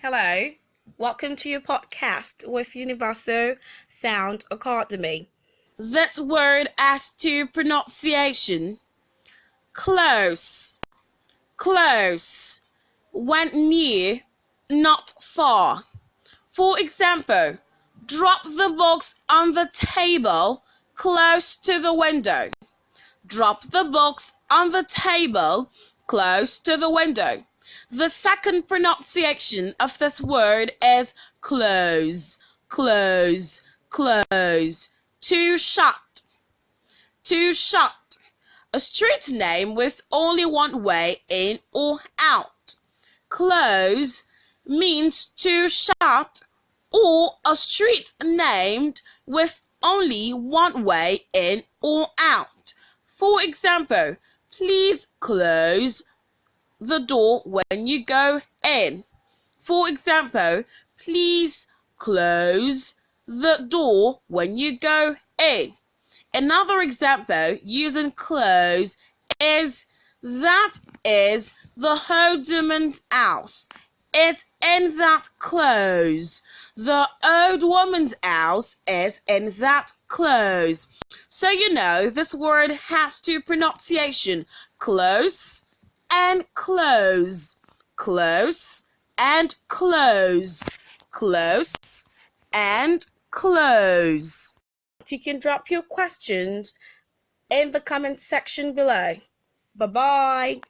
Hello, welcome to your podcast with Universal Sound Academy. This word has two pronunciation. Close, close, when near, not far. For example, drop the books on the table close to the window. Drop the books on the table close to the window. The second pronunciation of this word is close, close, close. To shut, to shut. A street name with only one way in or out. Close means to shut, or a street named with only one way in or out. For example, please close the door when you go in. For example, please close the door when you go in. Another example using close is that is the old woman's house. It's in that close. The old woman's house is in that close. So you know this word has two pronunciation: close and close. Close and close. Close and close. You can drop your questions in the comment section below. Bye-bye.